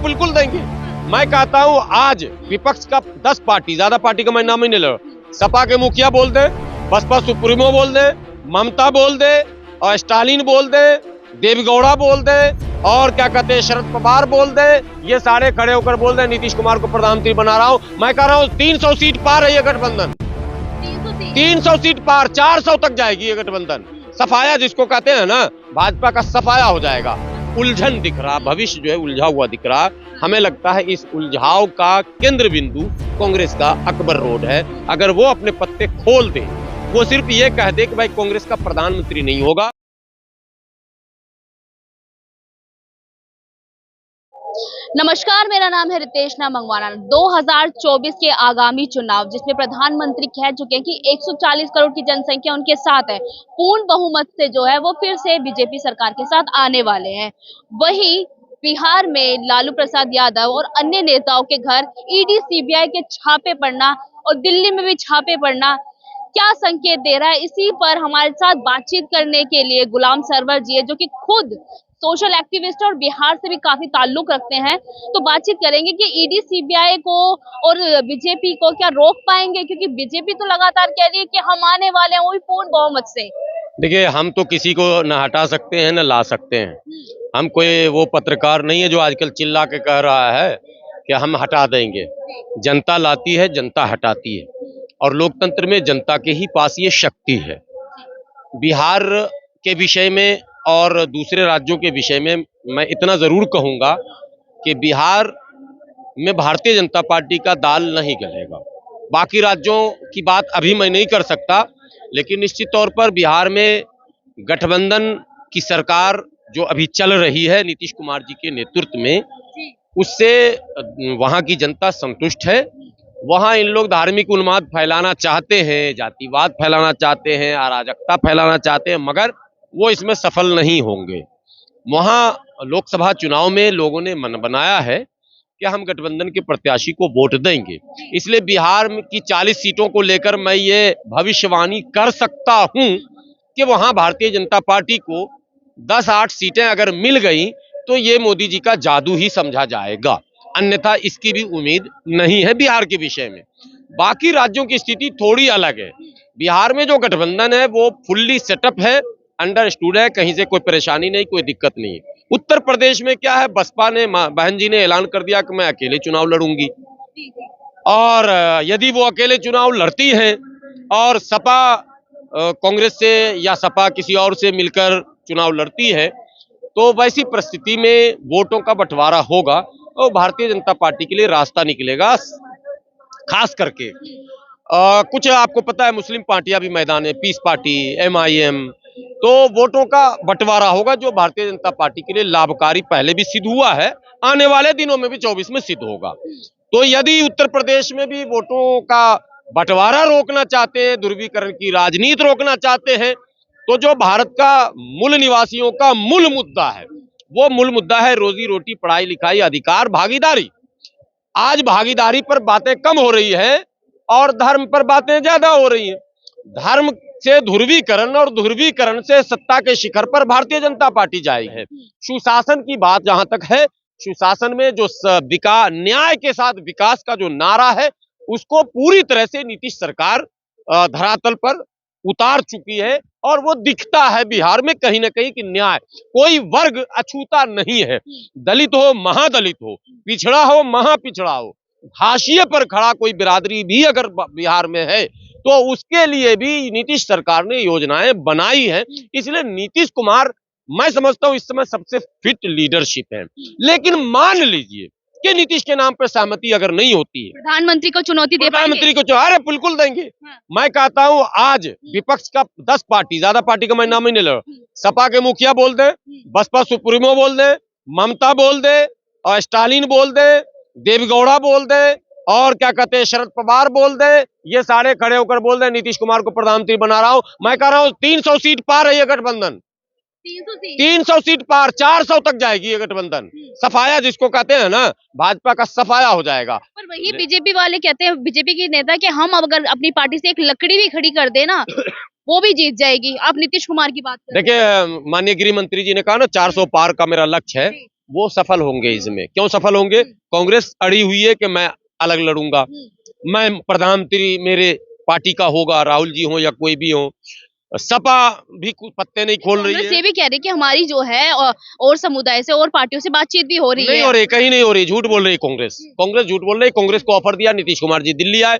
बिल्कुल देंगे। मैं कहता हूँ आज विपक्ष का 10 पार्टी, ज्यादा पार्टी का मैं नाम ही नहीं ले रहा, सपा के मुखिया बोल दे, बसपा सुप्रीमो बोल दे, ममता बोल दे, और स्टालिन बोल दे, देवगौड़ा बोल दे, और क्या कहते हैं शरद पवार बोल दे, ये सारे खड़े होकर बोल दे नीतीश कुमार को प्रधानमंत्री बना रहा हूँ। मैं कह रहा हूँ 300 सीट पार है ये गठबंधन, 300 सीट पार, 400 तक जाएगी ये गठबंधन। सफाया जिसको कहते हैं ना, भाजपा का सफाया हो जाएगा। उलझन दिख रहा, भविष्य जो है उलझा हुआ दिख रहा। हमें लगता है इस उलझाव का केंद्र बिंदु कांग्रेस का अकबर रोड है। अगर वो अपने पत्ते खोल दे, वो सिर्फ ये कह दे कि भाई कांग्रेस का प्रधानमंत्री नहीं होगा। नमस्कार, मेरा नाम है रितेशना मंगवाना। 2024 के आगामी चुनाव जिसमें प्रधानमंत्री कह चुके हैं कि 140 करोड़ की जनसंख्या उनके साथ है, पूर्ण बहुमत से जो है वो फिर से बीजेपी सरकार के साथ आने वाले हैं। वहीं बिहार में लालू प्रसाद यादव और अन्य नेताओं के घर ईडी सीबीआई के छापे पड़ना और दिल्ली में भी छापे पड़ना क्या संकेत दे रहा है, इसी पर हमारे साथ बातचीत करने के लिए गुलाम सरवर जी है, जो कि खुद सोशल एक्टिविस्ट और बिहार से भी काफी ताल्लुक रखते हैं। तो बातचीत करेंगे कि ईडी सीबीआई को और बीजेपी को क्या रोक पाएंगे, क्योंकि बीजेपी तो लगातार कह रही है कि हम आने वाले हैं वही पूर्ण बहुमत से। देखिए, हम तो किसी को न हटा सकते हैं न ला सकते हैं। हम कोई वो पत्रकार नहीं है जो आजकल चिल्ला के कह रहा है कि हम हटा देंगे। जनता लाती है, जनता हटाती है, और लोकतंत्र में जनता के ही पास ये शक्ति है। बिहार के विषय में और दूसरे राज्यों के विषय में मैं इतना जरूर कहूंगा कि बिहार में भारतीय जनता पार्टी का दाल नहीं गलेगा। बाकी राज्यों की बात अभी मैं नहीं कर सकता, लेकिन निश्चित तौर पर बिहार में गठबंधन की सरकार जो अभी चल रही है नीतीश कुमार जी के नेतृत्व में, उससे वहां की जनता संतुष्ट है। वहां इन लोग धार्मिक उन्माद फैलाना चाहते हैं, जातिवाद फैलाना चाहते हैं, अराजकता फैलाना चाहते हैं, मगर वो इसमें सफल नहीं होंगे। वहां लोकसभा चुनाव में लोगों ने मन बनाया है कि हम गठबंधन के प्रत्याशी को वोट देंगे। इसलिए बिहार की 40 सीटों को लेकर मैं ये भविष्यवाणी कर सकता हूं कि वहां भारतीय जनता पार्टी को 10-8 सीटें अगर मिल गई तो ये मोदी जी का जादू ही समझा जाएगा, अन्यथा इसकी भी उम्मीद नहीं है बिहार के विषय में। बाकी राज्यों की स्थिति थोड़ी अलग है। बिहार में जो गठबंधन है वो फुल्ली सेटअप है, अंडरस्टूड है, कहीं से कोई परेशानी नहीं, कोई दिक्कत नहीं। उत्तर प्रदेश में क्या है, बसपा ने, बहन जी ने ऐलान कर दिया कि मैं अकेले चुनाव लड़ूंगी, और यदि वो अकेले चुनाव लड़ती हैं और सपा कांग्रेस से या सपा किसी और से मिलकर चुनाव लड़ती है, तो वैसी परिस्थिति में वोटों का बंटवारा होगा और भारतीय जनता पार्टी के लिए रास्ता निकलेगा। खास करके कुछ आपको पता है मुस्लिम पार्टियां भी मैदान में, पीस पार्टी, MIM, तो वोटों का बंटवारा होगा जो भारतीय जनता पार्टी के लिए लाभकारी पहले भी सिद्ध हुआ है, आने वाले दिनों में भी 24 में सिद्ध होगा। तो यदि उत्तर प्रदेश में भी वोटों का बंटवारा रोकना चाहते हैं, ध्रुवीकरण की राजनीति रोकना चाहते हैं, तो जो भारत का मूल निवासियों का मूल मुद्दा है, वो मूल मुद्दा है रोजी रोटी, पढ़ाई लिखाई, अधिकार, भागीदारी। आज भागीदारी पर बातें कम हो रही है और धर्म पर बातें ज्यादा हो रही हैं। धर्म से ध्रुवीकरण और ध्रुवीकरण से सत्ता के शिखर पर भारतीय जनता पार्टी जाएगी। सुशासन की बात जहां तक है, सुशासन में जो न्याय के साथ विकास का जो नारा है, उसको पूरी तरह से नीतीश सरकार धरातल पर उतार चुकी है, और वो दिखता है बिहार में कहीं ना कहीं कि न्याय, कोई वर्ग अछूता नहीं है। दलित हो, महादलित हो, पिछड़ा हो, महापिछड़ा हो, हाशिए पर खड़ा कोई बिरादरी भी अगर बिहार में है, तो उसके लिए भी नीतीश सरकार ने योजनाएं बनाई है। इसलिए नीतीश कुमार, मैं समझता हूं, इस समय सबसे फिट लीडरशिप है। लेकिन मान लीजिए कि नीतीश के नाम पर सहमति अगर नहीं होती है, प्रधानमंत्री को चुनौती दे पाएंगे? प्रधानमंत्री को अरे बिल्कुल देंगे। मैं कहता हूं आज विपक्ष का 10 पार्टी, ज्यादा पार्टी का मैं नाम ही नहीं ले रहा, सपा के मुखिया बोल दे, बसपा सुप्रीमो बोल दे, ममता बोल दे, और स्टालिन बोल दे, देवगौड़ा बोल दे, और क्या कहते हैं शरद पवार बोल दे, ये सारे खड़े होकर बोल दे नीतीश कुमार को प्रधानमंत्री बना रहा हूं। मैं कह रहा हूं 300 सीट पार है ये गठबंधन, 300 सीट पार, 400 तक जाएगी ये गठबंधन। सफाया जिसको कहते हैं ना, भाजपा का सफाया हो जाएगा। पर वही बीजेपी वाले कहते हैं, बीजेपी के नेता, कि हम अगर अपनी पार्टी से एक लकड़ी भी खड़ी कर दे ना वो भी जीत जाएगी। आप नीतीश कुमार की बात करें। देखिए, माननीय गृह मंत्री जी ने कहा ना 400 पार का मेरा लक्ष्य है, वो सफल होंगे इसमें। क्यों सफल होंगे? कांग्रेस अड़ी हुई है कि मैं अलग लड़ूंगा, मैं प्रधानमंत्री मेरे पार्टी का होगा, राहुल जी हो या कोई भी हो। सपा भी कुछ पत्ते नहीं खोल रही कांग्रेस है। ये भी कह रही है कि हमारी जो है और समुदाय से और पार्टियों से बातचीत भी हो रही नहीं है। हो रही, कहीं नहीं हो रही, झूठ बोल रही कांग्रेस। कांग्रेस झूठ बोल रही। कांग्रेस को ऑफर दिया नीतीश कुमार जी दिल्ली आए,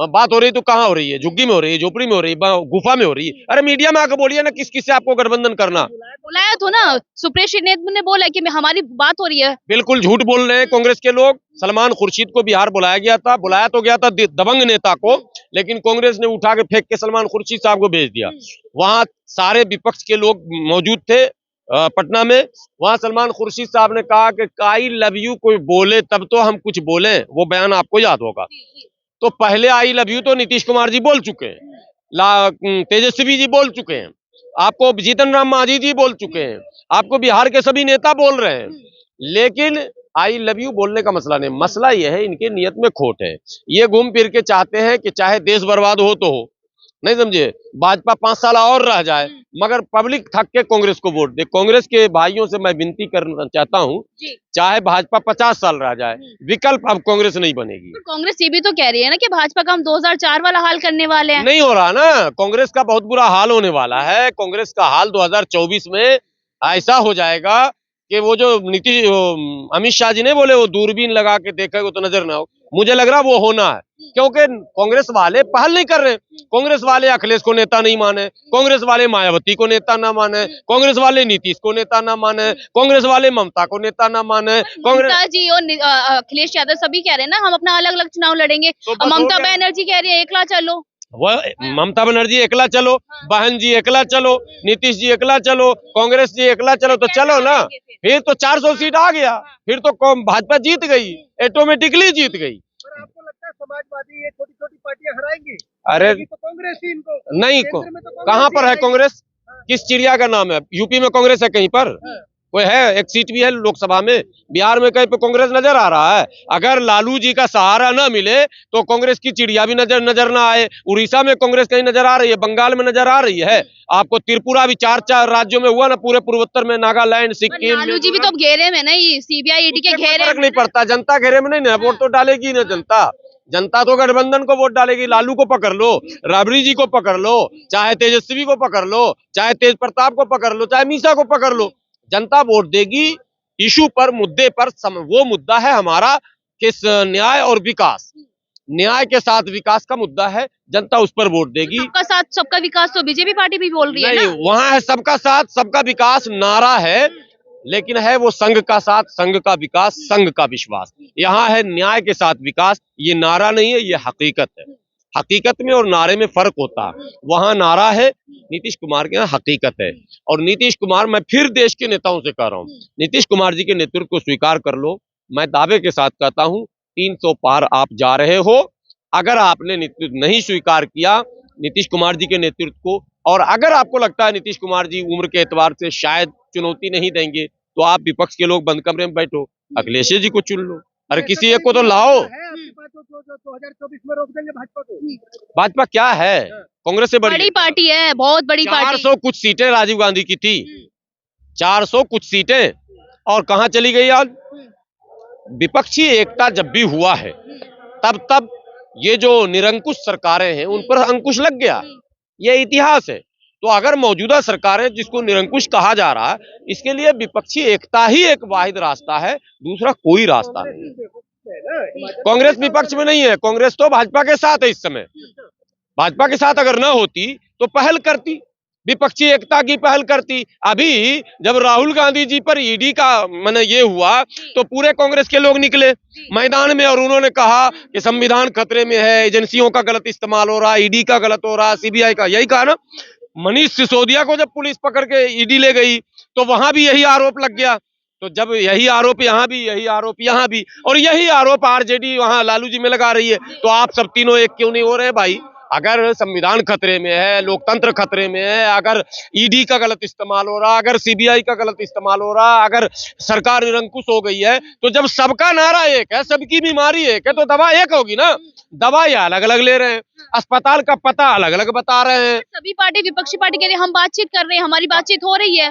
बात हो रही तो कहाँ हो रही है? झुग्गी में हो रही है, झोपड़ी में हो रही है, गुफा में हो रही है। अरे मीडिया में आकर बोलिए ना, किस किस से आपको गठबंधन करना। बुलाया तो ना, सुप्रीम नेता ने बोला कि हमारी बात हो रही है। बिल्कुल झूठ बोल रहे हैं कांग्रेस के लोग। सलमान खुर्शीद को बिहार बुलाया गया था, बुलाया तो गया था दबंग नेता को, लेकिन कांग्रेस ने उठा के फेंक के सलमान खुर्शीद साहब को भेज दिया। वहां सारे विपक्ष के लोग मौजूद थे पटना में। वहां सलमान खुर्शीद साहब ने कहा कि आई लव यू कोई बोले तब तो हम कुछ बोले। वो बयान आपको याद होगा। तो पहले आई लव यू तो नीतीश कुमार जी बोल चुके हैं, तेजस्वी जी बोल चुके हैं, आपको जीतन राम मांझी जी बोल चुके हैं, आपको बिहार के सभी नेता बोल रहे हैं। लेकिन आई लव यू बोलने का मसला नहीं, मसला यह है इनके नियत में खोट है। ये घूम फिर के चाहते हैं कि चाहे देश बर्बाद हो तो हो, नहीं समझे, भाजपा 5 साल और रह जाए, मगर पब्लिक थक के कांग्रेस को वोट दे। कांग्रेस के भाइयों से मैं विनती करना चाहता हूं, चाहे भाजपा 50 साल रह जाए, विकल्प अब कांग्रेस नहीं बनेगी। तो कांग्रेस ये भी तो कह रही है ना कि भाजपा का हम 2004 वाला हाल करने वाले हैं। नहीं हो रहा ना, कांग्रेस का बहुत बुरा हाल होने वाला है। कांग्रेस का हाल 2024 में ऐसा हो जाएगा कि वो जो अमित शाह जी ने बोले वो दूरबीन लगा के देखेगा तो नजर ना हो, मुझे लग रहा वो होना है। क्योंकि कांग्रेस वाले पहल नहीं कर रहे। कांग्रेस वाले अखिलेश को नेता नहीं माने, कांग्रेस वाले मायावती को नेता ना माने, कांग्रेस वाले नीतीश को नेता ना माने, कांग्रेस वाले ममता को नेता ना माने। कांग्रेस ममता जी और अखिलेश यादव सभी कह रहे हैं ना हम अपना अलग अलग चुनाव लड़ेंगे। तो और बस हो ममता गया। बनर्जी कह रही है एकला चलो। वो ममता बनर्जी एकला चलो, बहन जी एकला चलो, नीतीश जी एकला चलो, कांग्रेस जी एकला चलो, तो चलो ना। फिर तो 400 सीट आ गया, फिर तो भाजपा जीत गई, ऑटोमेटिकली जीत गई। आपको लगता है समाजवादी ये छोटी छोटी पार्टियां हराएंगी? अरे तो कांग्रेस ही इनको नहीं, केंद्र में तो कांग्रेस कहाँ ही पर है हराएगी। कांग्रेस? किस चिड़िया का नाम है? यूपी में कांग्रेस है कहीं पर? कोई है? एक सीट भी है लोकसभा में। बिहार में कहीं पे कांग्रेस नजर आ रहा है? अगर लालू जी का सहारा ना मिले तो कांग्रेस की चिड़िया भी नजर ना आए। उड़ीसा में कांग्रेस कहीं नजर आ रही है, बंगाल में नजर आ रही है, आपको त्रिपुरा भी 4 राज्यों में हुआ ना, पूरे पूर्वोत्तर में, नागालैंड, सिक्किम। लालू जी भी तो अब घेरे में ना, ये सीबीआई ईडी के घेरे फर्क में नहीं पड़ता, जनता घेरे में नहीं ना, वोट तो डालेगी ना जनता। जनता तो गठबंधन को वोट डालेगी। लालू को पकड़ लो, राबड़ी जी को पकड़ लो, चाहे तेजस्वी को पकड़ लो, चाहे तेज प्रताप को पकड़ लो, चाहे मीसा को पकड़ लो, जनता वोट देगी इशू पर, मुद्दे पर। वो मुद्दा है हमारा किस न्याय और विकास, न्याय के साथ विकास का मुद्दा है, जनता उस पर वोट देगी। सबका साथ सबका विकास तो बीजेपी पार्टी भी बोल रही है नहीं, ना। वहां है सबका साथ सबका विकास नारा है, लेकिन है वो संघ का साथ, संघ का विकास, संघ का विश्वास। यहाँ है न्याय के साथ विकास, ये नारा नहीं है, ये हकीकत है। हकीकत में और नारे में फर्क होता है। वहां नारा है, नीतीश कुमार के यहाँ हकीकत है। और नीतीश कुमार, मैं फिर देश के नेताओं से कह रहा हूँ, नीतीश कुमार जी के नेतृत्व को स्वीकार कर लो। मैं दावे के साथ कहता हूँ 300 पार आप जा रहे हो। अगर आपने नेतृत्व नहीं स्वीकार किया नीतीश कुमार जी के नेतृत्व को, और अगर आपको लगता है नीतीश कुमार जी उम्र के एतबार से शायद चुनौती नहीं देंगे, तो आप विपक्ष के लोग बंद कमरे में बैठो, अखिलेश जी को चुन लो। अरे किसी एक को तो लाओ। है आपके पास जो 2024 में रोक देंगे भाजपा को? भाजपा क्या है? कांग्रेस से बड़ी पार्टी है, बहुत बड़ी पार्टी। 400 कुछ सीटें राजीव गांधी की थी, 400 कुछ सीटें, और कहां चली गई आज? विपक्षी एकता जब भी हुआ है तब तब ये जो निरंकुश सरकारें हैं उन पर अंकुश लग गया, ये इतिहास है। तो अगर मौजूदा सरकारें, जिसको निरंकुश कहा जा रहा है, इसके लिए विपक्षी एकता ही एक वाहिद रास्ता है, दूसरा कोई रास्ता नहीं। कांग्रेस विपक्ष में नहीं है, कांग्रेस तो भाजपा के साथ है इस समय। भाजपा के साथ अगर ना होती तो पहल करती, विपक्षी एकता की पहल करती। अभी जब राहुल गांधी जी पर ईडी का माने ये हुआ तो पूरे कांग्रेस के लोग निकले मैदान में, और उन्होंने कहा कि संविधान खतरे में है, एजेंसियों का गलत इस्तेमाल हो रहा है, ईडी का गलत हो रहा है, सीबीआई का। यही कहा ना। मनीष सिसोदिया को जब पुलिस पकड़ के ईडी ले गई तो वहां भी यही आरोप लग गया। तो जब यही आरोप यहाँ भी, यही आरोप यहाँ भी, और यही आरोप आरजेडी वहां लालू जी में लगा रही है, तो आप सब तीनों एक क्यों नहीं हो रहे भाई? अगर संविधान खतरे में है, लोकतंत्र खतरे में है, अगर ईडी का गलत इस्तेमाल हो रहा, अगर सीबीआई का गलत इस्तेमाल हो रहा, अगर सरकार निरंकुश हो गई है, तो जब सबका नारा एक है, सबकी बीमारी एक है, तो दवा एक होगी ना। दवाई अलग अलग ले रहे हैं, अस्पताल का पता अलग अलग बता रहे हैं। सभी पार्टी विपक्षी पार्टी कह रही है हम बातचीत कर रहे हैं, हमारी बातचीत हो रही है।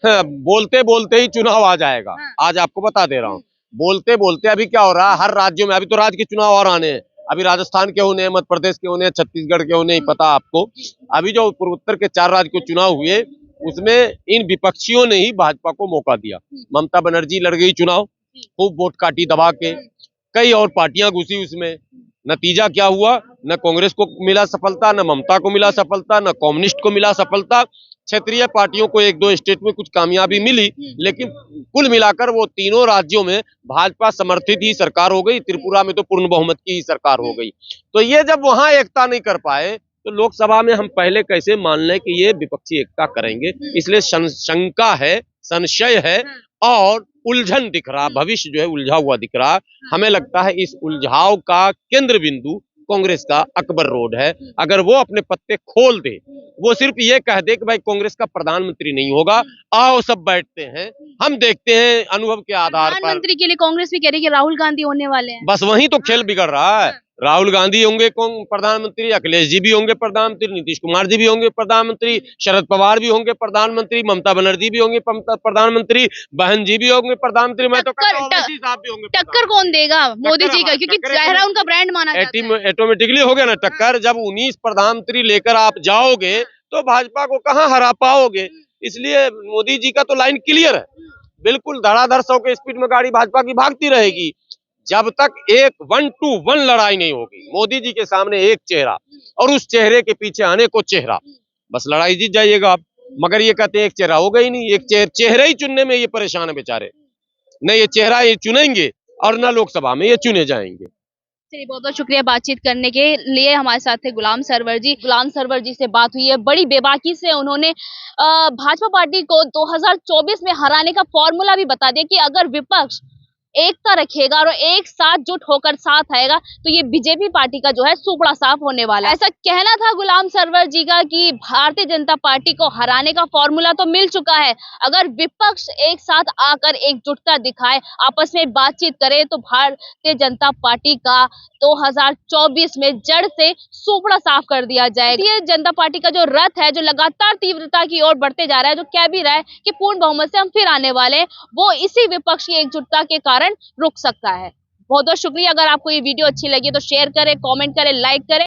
बोलते बोलते ही चुनाव आ जाएगा। आज आपको बता दे रहा हूँ, बोलते बोलते अभी क्या हो रहा है, हर राज्यों में अभी तो राज्य के चुनाव और आने हैं। अभी राजस्थान के होने, मध्य प्रदेश के होने, छत्तीसगढ़ के होने, पता आपको। अभी जो पूर्वोत्तर के 4 राज्य के चुनाव हुए, उसमें इन विपक्षियों ने ही भाजपा को मौका दिया। ममता बनर्जी लड़ गई चुनाव, खूब वोट काटी दबा के, कई और पार्टियां घुसी उसमें। नतीजा क्या हुआ, न कांग्रेस को मिला सफलता, न ममता को मिला सफलता, न कम्युनिस्ट को मिला सफलता। क्षेत्रीय पार्टियों को 1-2 स्टेट में कुछ कामयाबी मिली, लेकिन कुल मिलाकर वो तीनों राज्यों में भाजपा समर्थित ही सरकार हो गई। त्रिपुरा में तो पूर्ण बहुमत की ही सरकार हो गई। तो ये जब वहां एकता नहीं कर पाए, तो लोकसभा में हम पहले कैसे मान लें कि ये विपक्षी एकता करेंगे। इसलिए शंका है, संशय है और उलझन दिख रहा, भविष्य जो है उलझा हुआ दिख रहा। हमें लगता है इस उलझाव का केंद्र बिंदु कांग्रेस का अकबर रोड है। अगर वो अपने पत्ते खोल दे, वो सिर्फ ये कह दे कि भाई कांग्रेस का प्रधानमंत्री नहीं होगा, आओ सब बैठते हैं, हम देखते हैं अनुभव के आधार पर। प्रधानमंत्री के लिए कांग्रेस भी कह रही है कि राहुल गांधी होने वाले हैं। बस वही तो खेल बिगड़ रहा है। राहुल गांधी होंगे प्रधानमंत्री, अखिलेश जी भी होंगे प्रधानमंत्री, नीतीश कुमार जी भी होंगे प्रधानमंत्री, शरद पवार भी होंगे प्रधानमंत्री, ममता बनर्जी भी होंगे प्रधानमंत्री, बहन जी भी होंगे प्रधानमंत्री। मैं तो कहता हूं ओवैसी साहब भी होंगे। टक्कर कौन देगा मोदी जी का, क्योंकि चेहरा उनका ब्रांड माना जाता है। ऑटोमेटिकली हो गया ना टक्कर। जब 19 प्रधानमंत्री लेकर आप जाओगे तो भाजपा को कहां हरा पाओगे। इसलिए मोदी जी का तो लाइन क्लियर है, बिल्कुल धड़ाधड़ 100 के स्पीड में गाड़ी भाजपा की भागती रहेगी। जब तक एक 1-to-1 लड़ाई नहीं होगी, मोदी जी के सामने एक चेहरा और उस चेहरे के पीछे अनेकों चेहरा, बस लड़ाई जीत जाइएगा आप। मगर ये कहते हैं एक चेहरा होगा ही नहीं, एक चेहरा ही चुनने में ये परेशान है बेचारे। न ये चेहरा ये चुनेंगे और न लोकसभा में ये चुने जाएंगे। चलिए, बहुत बहुत शुक्रिया बातचीत करने के लिए। हमारे साथ थे गुलाम सरवर जी। गुलाम सरवर जी से बात हुई है, बड़ी बेबाकी से उन्होंने भाजपा पार्टी को 2024 में हराने का फॉर्मूला भी बता दिया कि अगर विपक्ष एकता रखेगा और एक साथ जुट होकर साथ आएगा तो ये बीजेपी पार्टी का जो है सुपड़ा साफ होने वाला है। ऐसा कहना था गुलाम सरवर जी का कि भारतीय जनता पार्टी को हराने का फॉर्मूला तो मिल चुका है, अगर विपक्ष एक साथ आकर एकजुटता दिखाए, आपस में बातचीत करे, तो भारतीय जनता पार्टी का 2024 में जड़ से सुपड़ा साफ कर दिया जाएगा। भारतीय जनता पार्टी का जो रथ है, जो लगातार तीव्रता की ओर बढ़ते जा रहा है, जो कह भी रहा है कि पूर्ण बहुमत से हम फिर आने वाले हैं, वो इसी विपक्ष की एकजुटता के कारण रुक सकता है। बहुत बहुत शुक्रिया। अगर आपको ये वीडियो अच्छी लगी तो शेयर करें, कमेंट करें, लाइक करें।